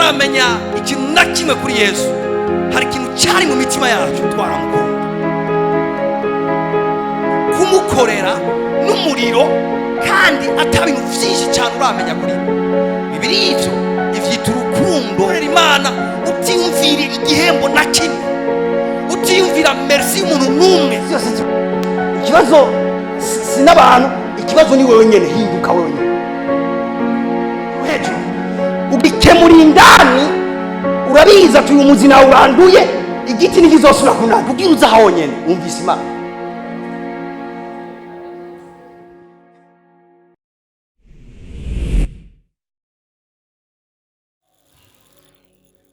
tutaramenya ikintu na kimwe kuri Yesu, hari ikintu cyari mu mitima yacu twaramukunda. Kumukorera n'umuriro kandi atabintu byinshi cyane uramenya kuri Bibiri ivyo ivyita urukundo. Imana utiyumvira igihembo na kimwe, utiyumvira merci y'umuntu n'umwe. Ikibazo si n'abantu, ikibazo ni wewe nyene. Hinduka wewe nyene hejuru ubikemura indani. Urabiza ati uyu muzi nawe uranduye, igiti ntikizosubira kunana. Ubwira uza aho nyene wumvise Imana.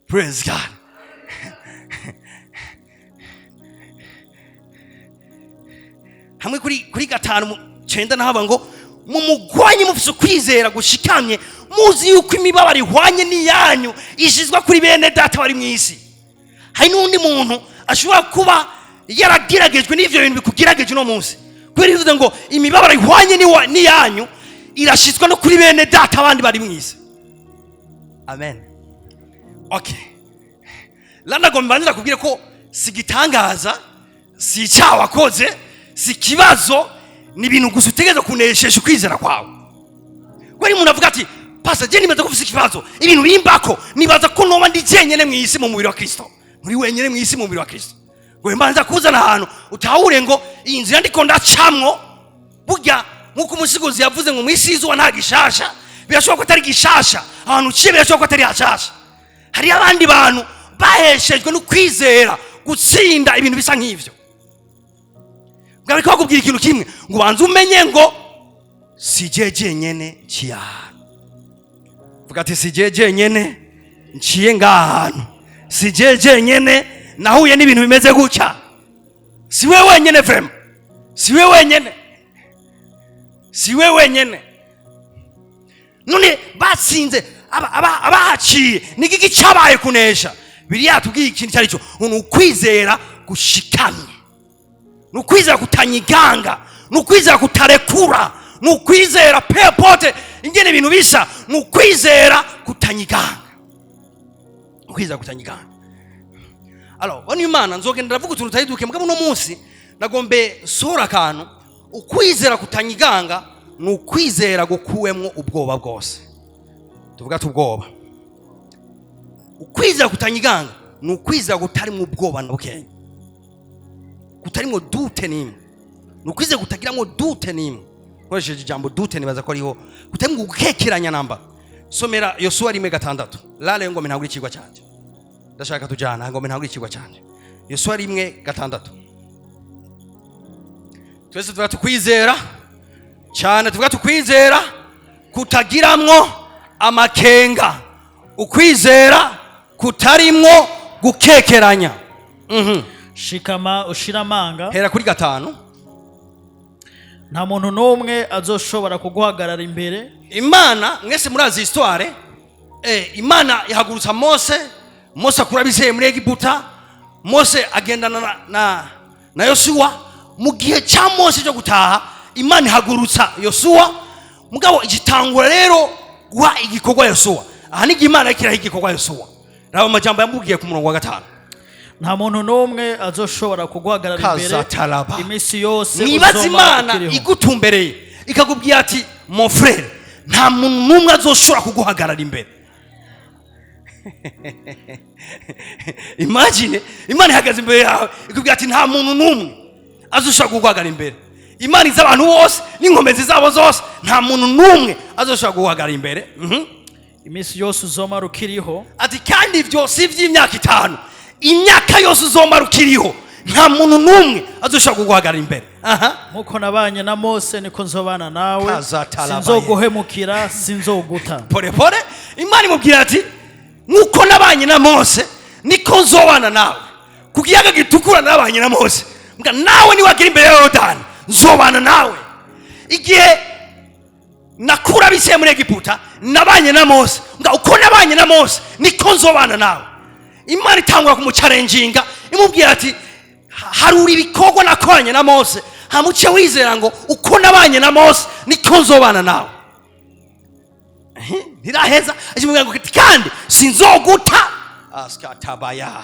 Praise God. Hamwe kuri 5:9 nahaba ngo mumugwanye mufise kwizera gushikamye, muzi yuko imibabaro ihwanye n'iyanyu ishizwa kuri bene data bari mu isi. Hari n'undi muntu ashobora kuba yaragiragejwe n'ivyo bintu bikugirageje no munsi, kubera bivuze ngo imibabaro ihwanye n'iyanyu irashizwa no kuri bene data abandi bari mu isi. Amen. Okay. Landa gomba nza kubwira ko sigitangaza, si cyawa koze, si kibazo, ni ibintu gusa utegereza kuneshesha kwizera kwawe. Kwari umuntu avuga ati pastor je nibaza kufisa ikibazo, ibintu bimbako nibaza ko noba ndi cyenyene mu isi mu mubiri wa Kristo, muri wenyene mu isi mu mubiri wa Kristo. Ngo mbanza kuzana ahantu utahure ngo iyi nzira ndiko ndacamwo burya nkuko umusigozi yavuze ngo mu isi izuba nta gishasha, birashoboka ko atari gishasha, ahantu uciye birashoboka ko atari hashasha. Hari abandi bantu baheshejwe no kwizera gutsinda ibintu bisa nk'ivyo. Ngari ko kubwira ikintu kimwe ngo banze umenye ngo si jeje nyene cyane. Vuga ati si jeje nyene nciye ngahantu, si jeje nyene nahuye n'ibintu bimeze gutya. Si wewe wenyene vrem, si wewe wenyene, si wewe wenyene. None batsinze abahaciye nigiki cyabaye kunesha. Biriya tubwiye ikintu cyari cyo ukwizera gushikamye, nukwizera kutanyiganga, nukwizera kutarekura, nukwizera pepote ingene ibintu bisa, nukwizera kutanyiganga, nukwizera kutanyiganga. Alors bani Imana nzogenda ndavuga utuntu tayiduke mugabo no munsi nagombe sura kantu. Ukwizera kutanyiganga nukwizera gukuwemwo ubwoba bwose. Tuvuga tubwoba. Ukwizera kutanyiganga nukwizera gutari mu bwoba n'ubukenya, kutari mu dute nimwe, nukwizera kutagira mu dute nimwe. Koresheje ijambo dute nibaza ko ariho kutari mu gukekeranya namba. Somera Yosuwa 1:6. Lale ngo menagura ikigwa cyanje, ndashaka tujana ngo menagura ikigwa cyanje. Yosuwa 1:6. Twese tuvuga tukwizera cyane, tuvuga tukwizera kutagiramwo amakenga, ukwizera kutarimwo gukekeranya. Shikama ushiramanga. Hera kuri 5. Nta muntu n'umwe azoshobora kuguhagarara imbere. Imana mwese murazi histoire. Imana ihagurutsa Mose akura Abisirayeli muri Egiputa. Mose agendana na Yosuwa. Mu gihe cya Mose cyo gutaha, Imana ihagurutsa Yosuwa. Mugabo igitangura rero guha igikorwa Yosuwa. Aha ni Imana ikiraho igikorwa Yosuwa. Raba amajambo yamubwiye ku murongo wa 5. Nta muntu n'umwe azoshobora kuguhagarara imbere imisi yose. Nibaza Imana igutumbereye ikakubwira ati mon frère, nta muntu n'umwe azoshobora kuguhagarara imbere. Imagine Imana ihagaze imbere yawe ikubwira ati nta muntu n'umwe azoshobora kuguhagarara imbere. Imana izi abantu bose n'inkomezi zabo zose, nta muntu n'umwe azoshobora kuguhagarara imbere. Imisi yose uzomara ukiriho. Ati kandi ivyo si vy'imyaka 5, imyaka yose uzomara ukiriho nta muntu n'umwe azoshobora kuguhagarara imbere. Nkuko nabanye na Mose niko nzobana nawe, sinzoguhemukira, sinzoguta. Pore pore Imana imubwira ati nkuko nabanye na Mose niko nzobana nawe. Kukiyaga gitukura nabanye na Mose, mbwa nawe ni wagira imbere ya Yordani nzobana nawe. Igihe nakura Abisirayeli muri Egiputa nabanye na Mose, mbwa uko nabanye na Mose niko nzobana nawe. Imana itangura kumucalenjinga imubwira ati haruri ibikorwa nakoranye na Mose, hamuce wizera ngo uko nabanye na Mose niko nzobana nawe. ntiraheza akimubwira ngo kandi sinzoguta askatabaya.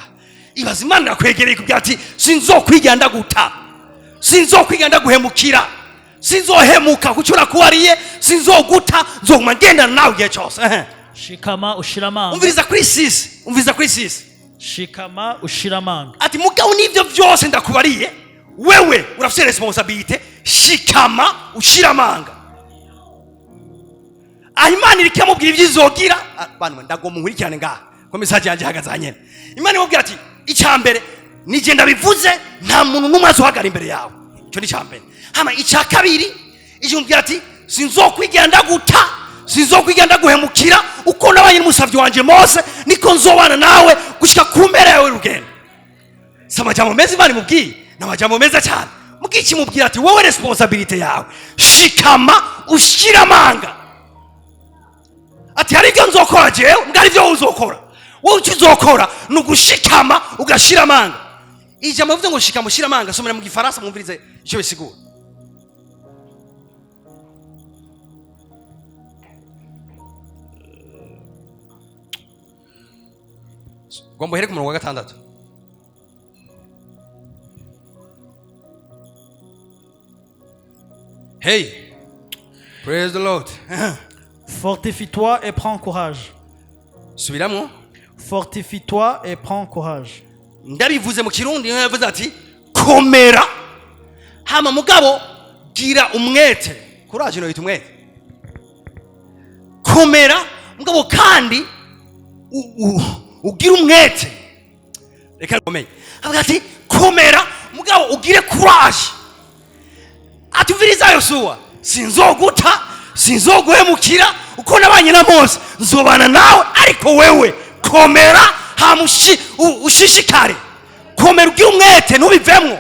Ibaza Imana yakwegereye kubwira ati sinzokwiga ndaguta, sinzokwiga ndaguhemukira, sinzohemuka kucura kuwariye, sinzoguta, nzoguma ngendana nawe igihe cyose. Shikama ushiramanga. Umviriza kuri sisi. Shikama ushiramanga. Ati mugabo nivyo vyose ndakubariye, wewe urafite responsabilité, shikama ushiramanga. Imana iri kumubwira ivyizogira, bantu ndagomba nkurikirane ngaha. Ko message yanje hagaza nyene. Imana imubwira ati icyambere nije ndabivuze nta muntu numwe azohagara imbere yawe. Icyo ni cyambere. Hama icya kabiri ijumubwira ati sinzokwigira ndaguta, sinzokwigira ndaguhemukira, uko nabanye n'umusavyi wanje Mose niko nzobana nawe gushika kumbera yawe rugendo. Samajambo meza Imana imubwiye, namajambo meza cyane. Mugici mubwira ati wowe responsabilité yawe, shikama ushiramanga. Ati hari ibyo nzokora jewe, ngari byo uzokora. Wowe uzokora nugushikama ugashiramanga. Ijambo bivuze ngo shikama ushiramanga, somera mu gifaransa mwumvirize icyo bisigura. Gombo here ku murongo wa 6. Hey, praise the Lord. Fortifie-toi et prends courage. Subiramo. Fortifie-toi et prends courage. Ndabivuze mu Kirundi yavuze ati komera. Hama mugabo gira umwete. Courage no yitumwete. Komera mugabo kandi ugira umwete. Reka komeye. Avuga ati komera mugabo ugire courage. Atuviriza Yosuwa, sinzoguta, sinzoguhemukira, uko nabanye na Mose nzobana nawe, ariko wewe komera hamushi ushishikare. Komera ugira umwete ntubivemwo.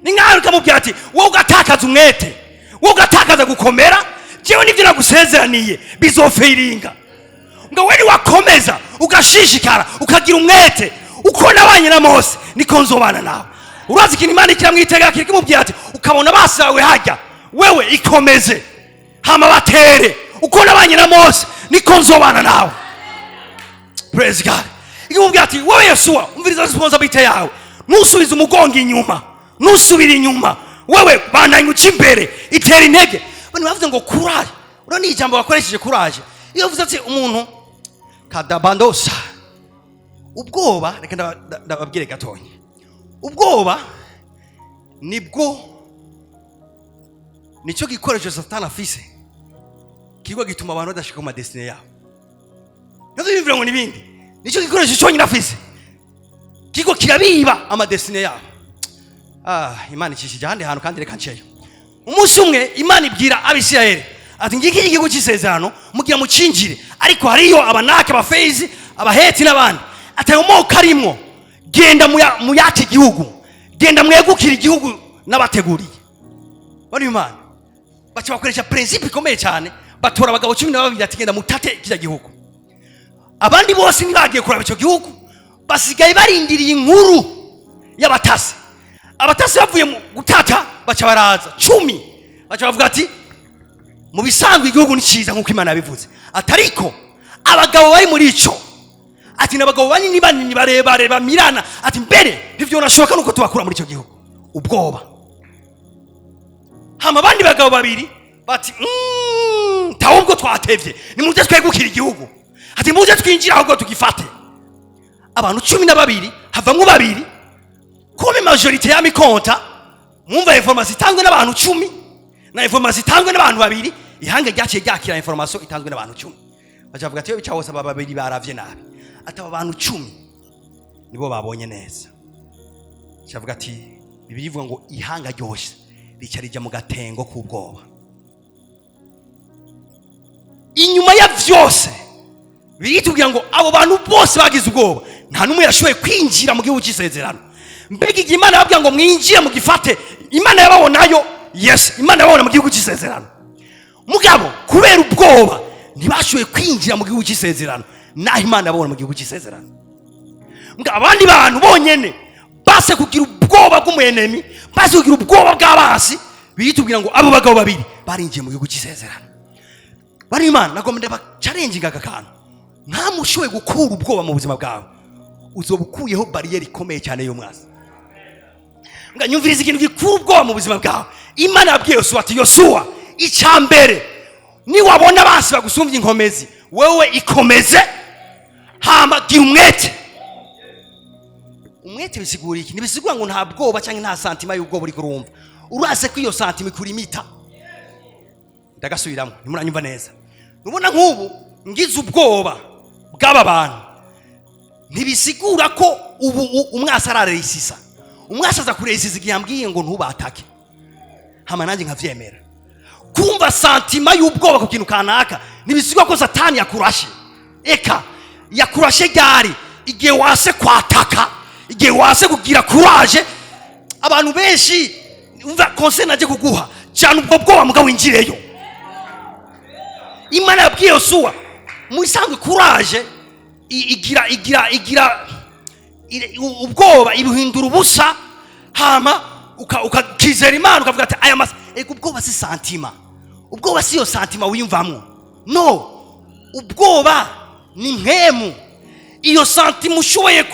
Ni nkaho ukamubwira ati wowe ugatakaza umwete, wowe ugatakaza gukomera, jewe nivyo nagusezeraniye bizofeiringa. Ngo wewe wakomeza ugashishikara ukagira umwete, uko nabanye na Mose niko nzobana nawe. Urazi kintu Imana ikiramwitega kirikimubwira ati ukabona basawe hajya, wewe ikomeze hama batere, uko nabanye na Mose niko nzobana nawe. Praise God. Ikimubwira ati wewe Yosuwa, umviriza responsibility yawe, nusubiza umugongo inyuma, nusubira inyuma, wewe bandanye uca imbere, itera intege. Bano bavuze ngo courage. Urani ijambo bakoresheje courage. Iyo uvuze ati umuntu kadabandosa, ubwoba, reka ndababwire gatonye. Ubwoba nibwo nicyo gikoresho Satani afise kigwa gituma abantu badashika mu destiny yabo. Navyo bimvira ngo nibindi, nicyo gikoresho cyonyine afise kigwa kirabiba ama destiny yabo. Imana ikishije handi hantu kandi reka nceyo. Umunsi umwe Imana ibwira Abisirayeli ati ngiki igihugu cy'isezerano mugira mucinjire, ariko hariyo abanake abafezi abaheti n'abandi atayomo karimwo, genda muyati gihugu, genda mwegukira igihugu n'abateguriye. Bari Imana bacha bakoresha principe ikomeye cyane, batora abagabo 12 ati genda mutate kija gihugu. Abandi bose nibagiye kuraba icyo gihugu, basigaye barindiriye inkuru y'abatasi. Abatasi bavuye gutata bacha baraza 10, bacha bavuga ati mu bisanzwe igihugu ni cyiza nkuko Imana yabivuze, atariko abagabo bari muri ico ati nabagabo banini banini barebare bamirana, ati mbere ivyo nashoka nuko tubakura muri icyo gihugu. Ubwoba. Hama abandi bagabo babiri bati tawubwo twatevye, ni muze twegukira igihugu, ati muze twinjira ahubwo tugifate. Abantu 12 havamwe babiri, kome majorité ya mikonta, mwumva information itangwe n'abantu 10 na information itangwe n'abantu babiri, ihanga ryaciye ryakira information itangwe n'abantu 10. Bacavuga ati bica hose aba babiri baravye nabi, ataba abantu 10 nibo babonye neza. Bacavuga ati Bibiliya ivuga ngo ihanga ryose rica rija mu gatengo k'ubwoba. Inyuma ya vyose biritubwira ngo abo bantu bose bagize ubwoba, nta numwe yashoboye kwinjira mu gihugu cy'isezerano. Mbega igihe Imana yababwira ngo mwinjire mu gifate, Imana yababonayo, yes, Imana yababona mu gihugu cy'isezerano. Mugabo kubera ubwoba ntibashoboye kwinjira mu gihugu cy'isezerano, naho Imana yababona mu gihugu cy'isezerano. Mugabo abandi bantu bonyene base kugira ubwoba bw'umuenemi, base kugira ubwoba bw'abasi, biritubwira ngo abo bagabo babiri barinjiye mu gihugu cy'isezerano. bari Imana nagomba ndaba challenge aka kantu ntamushoboye gukura ubwoba mu buzima bwawe uzobukuyeho barriere ikomeye cyane yo mwasi nga nyumviriza ikintu gikura ubwoba mu buzima bwawe. Imana yabwiye Yosuwa ati Yosuwa icyambere ni wabona basi bagusumvye inkomezi wewe ikomeze hama gira umwete. Umwete bisigura iki? Nibisigura ngo nta bwoba cyangwa nta santima y'ubwoba uri kurumva urase ko iyo santima ikurimita. Ndagasubiramo nimuranyumva neza. Nubona nk'ubu ngize ubwoba bw'aba bantu ntibisigura ko ubu umwasa araresisa. Umwasa aza kuresisa igihe yambwiye ngo ntubatake hama nanjye nkavyemera. Kumva santima y'ubwoba ku kintu kanaka nibisigura ko Satani yakurashe. Eka yakurashe gari igihe wase kwataka, igihe wase kugira courage. Abantu benshi umva conseil naje kuguha cyane ubwo bwoba mugabo winjireyo. Imana yabwiye Yosuwa musanzwe courage igira ubwoba ibuhindura ubusa hama ukakizera Imana ukavuga ati aya masa ubwoba si santima. Ubwoba si yo santima wiyumvamo. No, ubwoba ni mpemu. Iyo santima ushoboye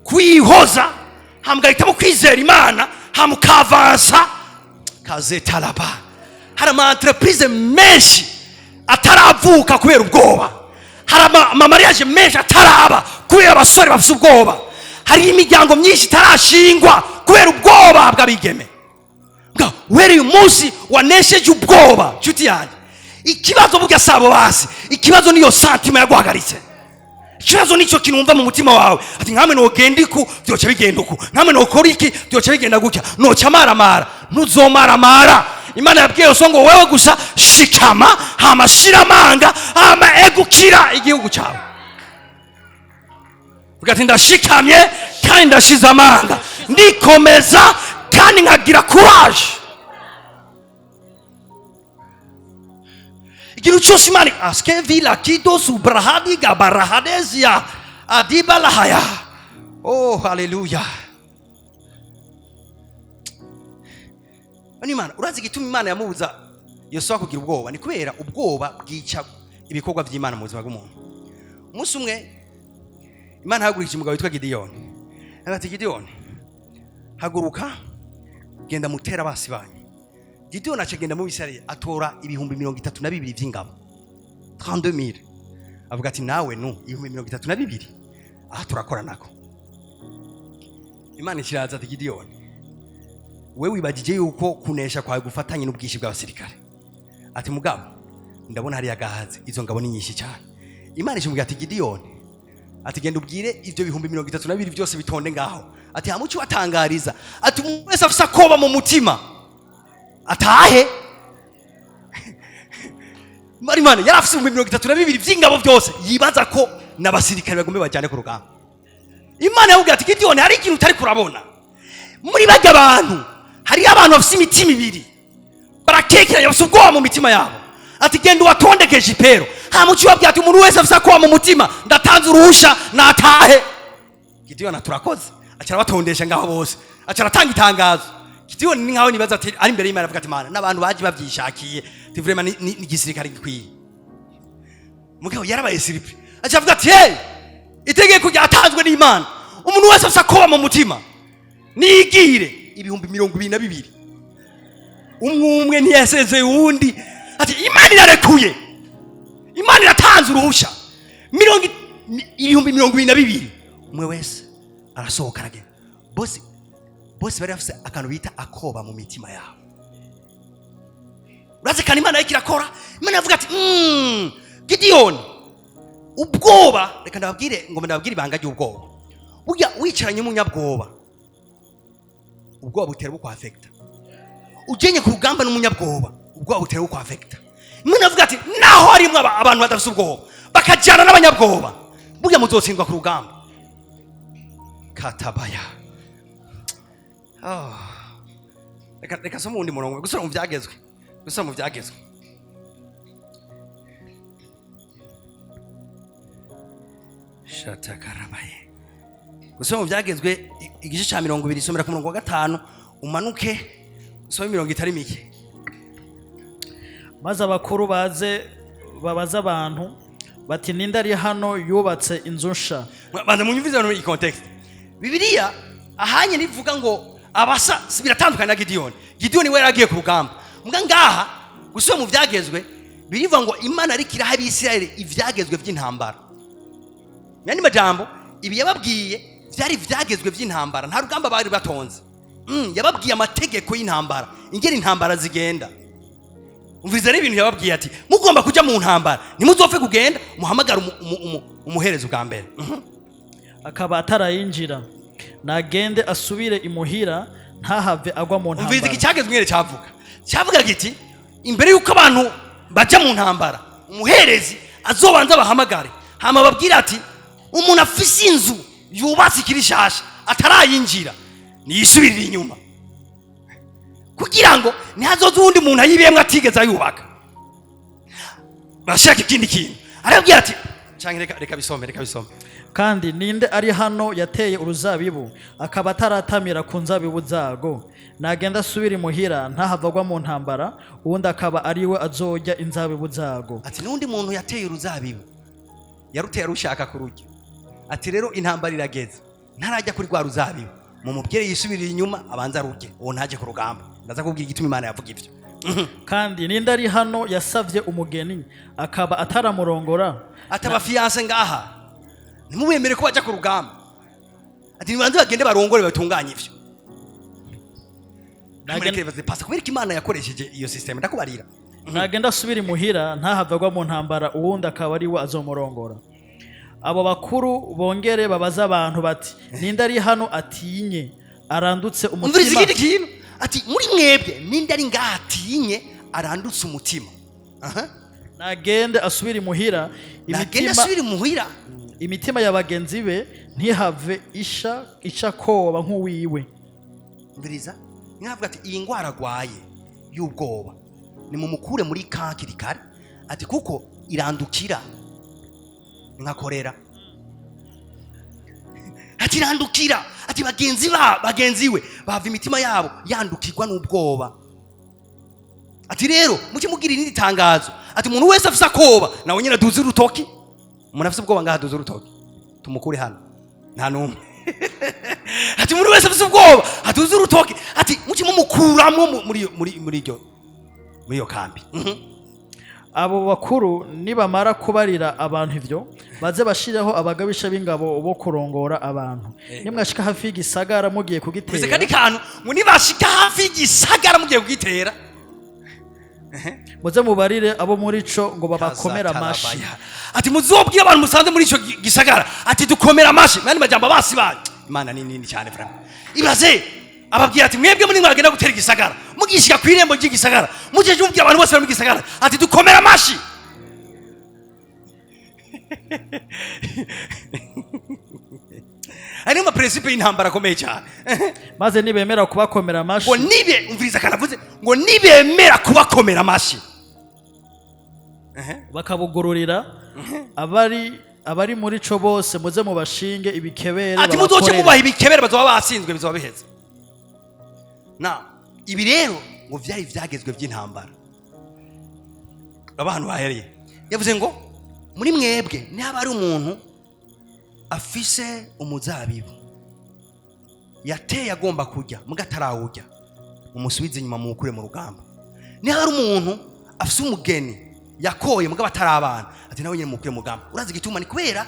kuyihoza hamugahitamo kwizera Imana hamukavansa kazetalaba. Hari ama entreprise menshi ataravuka kubera ubwoba. Hari ama mariage menshi ataraba kubera abasore bafite ubwoba. Hari imiryango myinshi itarashingwa kubera ubwoba bw'abigeme. Weri umunsi wanesheje ubwoba nshuti yanjye. Ikibazo burya sabo basi. Ikibazo niyo santima yaguhagaritse. Ikibazo nicyo kinumva mu mutima wawe. Ati nkamwe nogenda iku byoca bigenda uku. Nkamwe nokora iki byoca bigenda gutya. Noca maramara. Ntuzomaramara. Imana yabwiye Yosuwa ngo wewe gusa shikama hama shiramanga hama egukira igihugu cyawe. Ugati ndashikamye kandi ndashiza amanga. Ndikomeza kandi nkagira courage. Igihe cyose Imana aske vila kido subrahadi gabarahadezia adibalahaya. Oh haleluya. Imana urazi gituma Imana yamubuza Yosuwa kugira ubwoba ni kubera ubwoba bwica ibikorwa by'Imana mu buzima bw'umuntu. Umunsi umwe Imana hagurikije umugabo witwa Gideyoni. Ati Gideyoni haguruka genda mutera basi banyu. Gideyoni acagenda mu Bisirayeli atora ibihumbi 32 by'ingabo 32000. Avuga ati nawe no ibihumbi 32 aha turakora nako. Imana ikiraza ati Gideyoni wewe wibagije yuko kunesha kwawe gufatanye n'ubwishi bw'abasirikare. Ati mugabo ndabona hari yagahaze izo ngabo ni nyinshi cyane. Imana ishimubwira ati Gideyoni ati genda ubwire ivyo bihumbi 32 byose bitonde ngaho. Ati hamuci watangariza ati umuntu wese afisa koba mu mutima atahe. Imana yarafise 32 by'ingabo byose yibaza ko n'abasirikare bagombe bajyane ku rugamba. Imana yabwira ati Gideyoni hari ikintu utari kurabona muri bajya abantu. Hari abantu bafite imitima ibiri barakekeranya bafite ubwoba mu mitima yabo. Ati genda watondekeje ipero hamuci wabwira ati umuntu wese afisa koba mu mutima ndatanze uruhusha natahe. Gideyoni turakoze acara batondesha ngaho bose acara atanga itangazo. Gideyoni ni nkaho nibaza ati ari imbere y'Imana avuga ati Mana n'abantu baje babyishakiye ti vraiment ni gisirikare gikwiye. Mugabo yarabaye siripi acara avuga ati hey itegeko ryatanzwe n'Imana umuntu wese afisa koba mu mutima nigire ibihumbi 22. Umwe ntiyaseze uwundi ati Imana irarekuye. Imana iratanze uruhusha ibihumbi 22. Umwe wese arasohoka aragenda. Bose bari bafise akantu bita akoba mu mitima yabo. Uraze kandi Imana ikirakora. Imana yavuga ati Gideyoni ubwoba reka ndababwire ngo ndababwire ibanga ry'ubwoba. Burya wicaranye umunyabwoba ubwoba butera bwo affecta. Ujenye ku rugamba n'umunyabwoba ubwoba butera bwo affecta. Imana yavuga ati naho harimo abantu badafite ubwoba bakajyana n'abanyabwoba burya muzotsindwa ku rugamba. Katabaya. Reka somo undi murongo gusura mu byagezwe. Gusura mu byagezwe. Shatakarabaye. Gusoma mu byagezwe igice cya 20 somera ku murongo wa 5 umanuke usome 20 itari mike. Maze abakuru baze babaza abantu bati ninde ari hano yubatse inzu nsha. banza munyumvize no iyi context. Bibiliya ahanye nivuga ngo abasa biratandukanye na Gideyoni. Gideyoni we yaragiye ku rugamba. Mbwa ngaha gusubira mu vyagezwe birivuga ngo Imana ariko iraha Abisirayeli ivyagezwe vy'intambara. Yani majambo ibi yababwiye vyari vyagezwe vy'intambara, nta rugamba bari batonze. Yababwiye amategeko y'intambara, ingeri intambara zigenda. Umvize ari ibintu yababwiye ati mugomba kuja mu ntambara, nimuzopfe kugenda muhamagara umuhereza bwa mbere. Akaba atarayinjira, nagende asubire imuhira ntahave agwa mu ntambara. Umvize iki cyagezwe mwere cyavuga giti imbere yuko abantu baja mu ntambara, umuherezi azobanza bahamagare, hama babwira ati umuntu afise inzu yubatse ikirishasha atarayinjira niyisubirira inyuma, kugira ngo ntihazoze uwundi muntu ayibiyemwe atigeze ayubaka. Bashaka ikindi kintu arabwira ati canke reka bisome. Kandi ninde ari hano yateye uruzabibu akaba ataratamira ku nzabibu zago, nagenda asubira imuhira ntahavagwa mu ntambara, uwundi akaba ariwe azojya inzabibu zago. Ati n'undi muntu yateye uruzabibu yaruteye arushaka kurujya, ati rero intambara irageze ntarajya kuri rwa ruzabibu, mumubwire yisubirira inyuma abanza arujye, uwo ntaje ku rugamba. Ndaza kubwira igituma Imana yavuga ivyo. Kandi ninde ari hano yasavye umugeni akaba ataramurongora, ataba fiance ngaha nimubemere ko bajya ku rugamba, ati nibanze bagende barongore batunganye ivyo. Pasa kubera Imana yakoresheje iyo system ndakubarira. Nagenda asubira imuhira ntahavagwa mu ntambara, uwundi akaba ariwe azomurongora. Abo bakuru bongere babaza abantu bati ninde ari hano atinye arandutse umutima. Umviriza ikindi kintu ati muri mwebwe ninde ari ngaha atinye arandutse umutima. Nagende asubira imuhira, imitima ya bagenzi be ntihave isha koba nk'uwiwe. Umviriza nkavuga ati iyi ngwara agwaye y'ubwoba ni mumukure muri kankiri kare, ati kuko irandukira nkakorera. Ati irandukira, ati bagenzi we bava imitima yabo yandukirwa n'ubwoba. Ati rero muke mugira irindi tangazo, ati umuntu wese afise akoba nawe nyine duze urutoki. Umuntu afise ubwoba ngaha duze urutoki tumukure hano, nta numwe. Ati umuntu wese afise ubwoba aduze urutoki, ati muke mumukuramo muri iyo kambi. Abo bakuru nibamara kubarira abantu ivyo baze bashiraho abagabisha b'ingabo bo kurongora abantu. Nimwashika hafi y'igisagara mugiye kugitera, bize kandi kantu ngo nibashika hafi y'igisagara mugiye kugitera, muze mubarire abo muri co ngo babakomera amashi. Ati muzobwira abantu musanze muri ico gisagara ati dukomera amashi. Mani majambo basi baje Imana nini cyane frama. Ibaze ababwira ati mwebwe muri mwagenda gutera igisagara, mugishika kwirembo ry'igisagara mujeje ubwira abantu bose bari mu gisagara ati dukomera amashi. Ari mu principe y'intambara komeye cyane. Maze nibemera kubakomera amashi, ngo umviriza kanavuze ngo nibemera kubakomera amashi bakabugururira abari muri co bose muze mubashinge ibikebere. Ati muzoce mubaha ibikebere bazoba basinzwe bizoba biheze. Ibi rero ngo vyari vyagezwe vy'intambara. Abantu bahereye yavuze ngo muri mwebwe niba ari umuntu afise umuzabibu yateye agomba kujya mugatarawujya, umusubize inyuma mukure mu rugamba. Niba ari umuntu afise umugeni yakoye mugaba atarabana, ati nawe nyine mukure mu rugamba. Urazi igituma ni kubera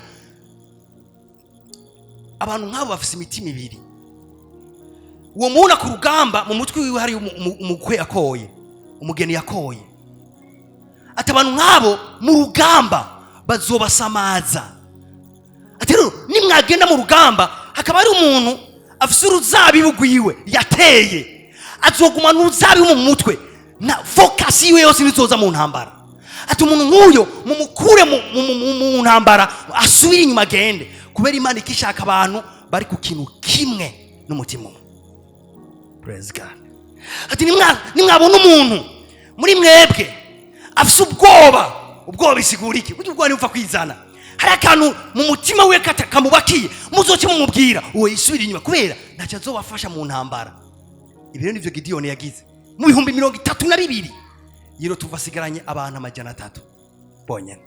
abantu nk'abo bafise imitima ibiri. Uwo muntu ku rugamba mu mutwe wiwe hari umukwe yakoye, umugeni yakoye. Ati abantu nk'abo mu rugamba bazobasamaza. Ati rero nimwagenda mu rugamba hakaba ari umuntu afise uruzabibu rwiwe yateye, azoguma n'uruzabibu mu mutwe na focus yiwe yose nizoza mu ntambara. Ati umuntu nk'uyo mumukure mu ntambara asubire inyuma agende, kubera Imana ikishaka abantu bari ku kintu kimwe n'umutima umwe. Praise God. Ati nimwabona umuntu muri mwebwe afise ubwoba bisigura iki? Buryo ubwoba nipfa kwizana. Hari akantu mu mutima we kamubakiye, muzoce mumubwira uwo yisubira inyuma kubera ntacyo azobafasha mu ntambara. Ibyo nivyo Gideyoni yagize mu 32,000 yero tuvasigaranye abantu 300. bonyene,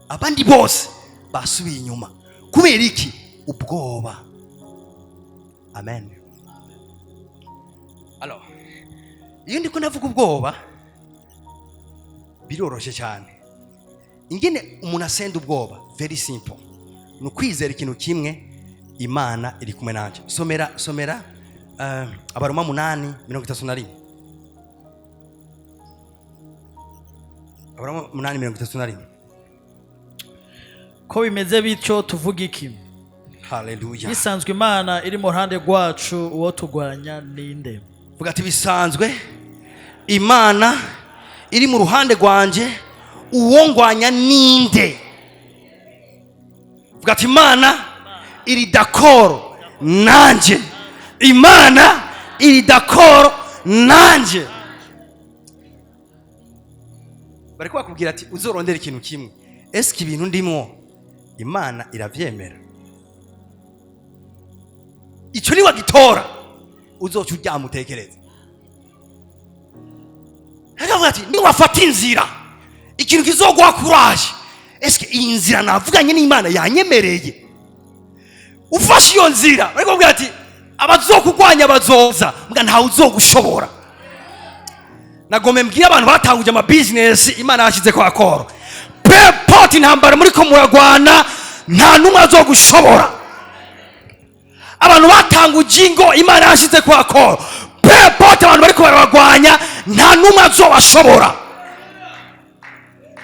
abandi bose basubiye inyuma. Kubera iki? Ubwoba. Amen. Alors, iyo ndiko ndavuga ubwoba biroroshe cyane. Ingene umuntu asenda ubwoba, very simple. Ni ukwizera ikintu kimwe, Imana iri kumwe nanje. Somera Abaroma 8:31. Abaroma 8:31. ko bimeze bityo tuvuga iki? Haleluya. Bisanzwe Imana iri mu ruhande rwacu, uwo tugwanya ninde? Vuga ati bisanzwe Imana iri mu ruhande rwanje, uwo ngwanya ninde? Vuga ati Imana iri d'accord nanje. Imana iri d'accord nanje. Bari kubwira ati uzorondera ikintu kimwe. Eske ibintu ndimwo Imana iravyemera? Ico ni wagitora uzoca uryamutekereza. Hagavuga ati ni wafata inzira ikintu kizogwa kuraje. Eske iyi nzira navuganye n'Imana yanyemereye? Ufashe iyo nzira bari kubwira ati abazokugwanya bazoza, mbwa ntawe uzogushobora. Nagome mbwira abantu batanguje ama business Imana yashize kwa akoro. Pepoti intambara muri ko muragwana, nta numwe azogushobora. Abantu batanguje ingo Imana yashize kwa akoro. Pepoti abantu bari ko baragwanya, nta numwe azobashobora.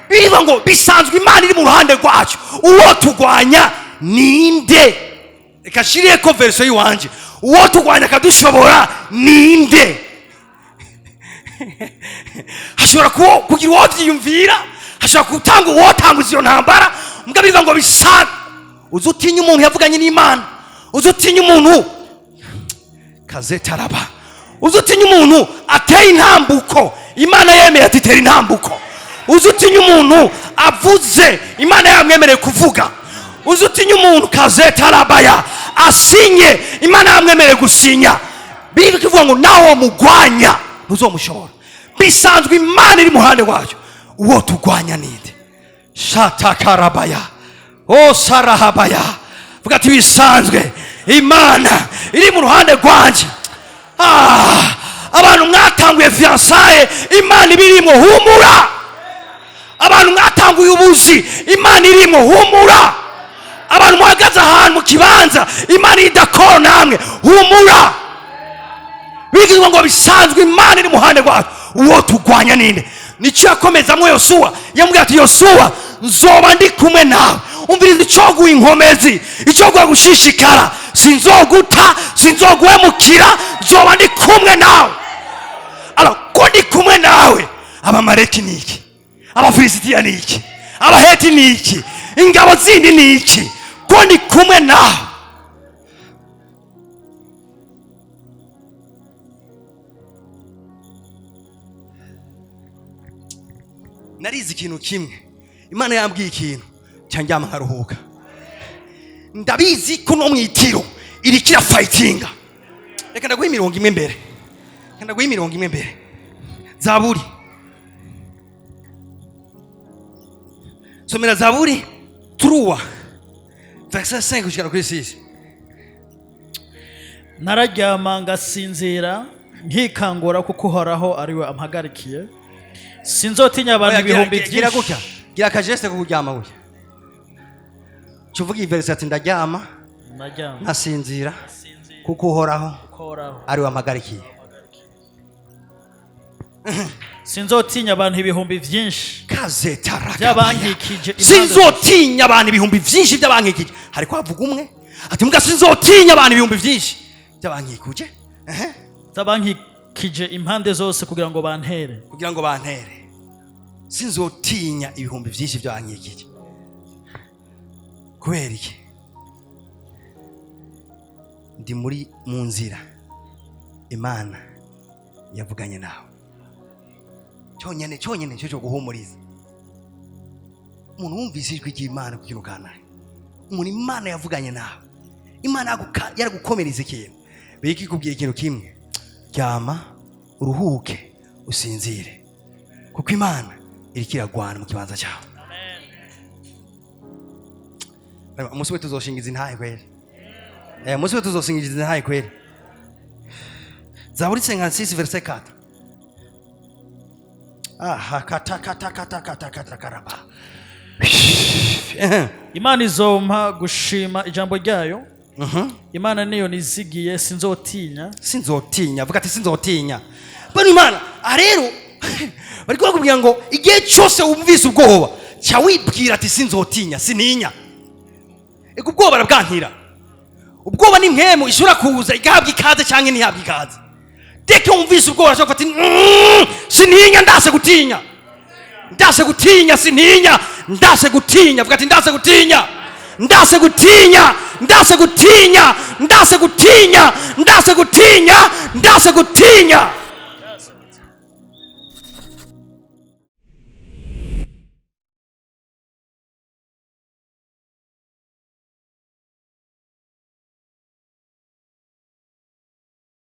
Bivuga ngo bisanzwe Imana iri mu ruhande rwacu, uwo tugwanya ninde? Reka shiriye ko verso yiwanje, uwo tugwanya kadushobora ninde? Hashobora kugira uwo vyiyumvira, hashobora gutanga uwo tanguza iyo ntambara, mbwa bivuga ngo bisana. Uzutinya umuntu yavuganye n'Imana, uzutinya umuntu kazetaraba, uzutinya umuntu ateye intambuko Imana yemeye ati tera intambuko. Uzutinya umuntu avuze Imana yamwemereye kuvuga. Uzutinya umuntu kazetarabaya asinye Imana yamwemereye gusinya. Bivuga kivuga ngo nawo mugwanya ntuzomushobora. Bisanzwe Imana iri mu ruhande rwacu, uwo tugwanya ninde? Shatakarabaya o sarahabaya. Vuga ati bisanzwe Imana iri mu ruhande rwanje. Abantu mwatanguye fiançailles Imana ibirimo humura. Abantu mwatanguye ubuzi Imana irimo humura. Abantu muhagaze ahantu mu kibanza Imana idakora namwe humura. Bigizwe ngo bisanzwe Imana iri mu ruhande rwacu, uwo tugwanya ninde? Nico yakomezamwe Yosuwa, yamubwira ati Yosuwa nzoba ndi kumwe nawe. Umviriza icoguha inkomezi, icoguha gushishikara, sinzoguta, sinzoguhemukira, nzoba ndi kumwe nawe. Alors ko ndi kumwe nawe, Abamaleki niki? Abafilisitiya niki? Abaheti niki? Ingabo zindi niki? Ko ndi kumwe nawe. Narizi ikintu kimwe, Imana yambwiye ikintu cyanjyama nkaruhuka. Ndabizi ko no mwitiro iri kira fightinga. Reka ndaguha imirongo imwe mbere. Zaburi. Somera Zaburi 3 verset 5 jusqu'à 6. Nararyama ngasinzira nkikangura kuko Uhoraho ariwe ampagarikiye. Sinzotinya abantu ibihumbi byinshi. Gira akajeste ko kuryama we. Cuvuga iyi verset ati ndaryama nkasinzira kuko Uhoraho ariwe ampagarikiye. Sinzotinya abantu ibihumbi byinshi by'abankikije. Sinzotinya abantu ibihumbi byinshi by'abankikije. Hari kwavuga umwe ati muga sinzotinya abantu ibihumbi byinshi by'abankikuje. Zabankikije impande zose kugira ngo bantere. Sinzotinya ibihumbi byinshi by'abankikije. Kubera iki? Ndi mu nzira Imana yavuganye nawe. Cyonyene cyo guhumuriza. Umuntu wumvise ijwi ry'Imana ku kintu kanaka, umuntu Imana yavuganye nawe, Imana yaragukomereza ikintu, biki kubwira ikintu kimwe, ryama uruhuke usinzire, kuko Imana iri kiragwana mu kibanza cyawe. umunsi we tuzoshingiza intahe kweli. Umunsi we tuzoshingiza intahe kweli. Zaburi 56 verset 4. Kata karaba. Imana izompa gushima ijambo ryayo. Imana niyo nizigiye sinzotinya. Vuga ati sinzotinya. Bano Imana rero bari kubwira ngo igihe cyose wumvise ubwoba cya wibwira ati sinzotinya sininya. Ego ubwoba arabwankira. Ubwoba ni mpemu ishura kuza igahabwa ikaze cyangwa ntihabwa ikaze. Deke wumvise ubwoba ashaka ati sininya ndase gutinya. Ndase gutinya sininya. Ndase gutinya. Vuga ati ndase gutinya. Ndase gutinya. Ndase gutinya. Ndase gutinya. Ndase gutinya. Ndase gutinya.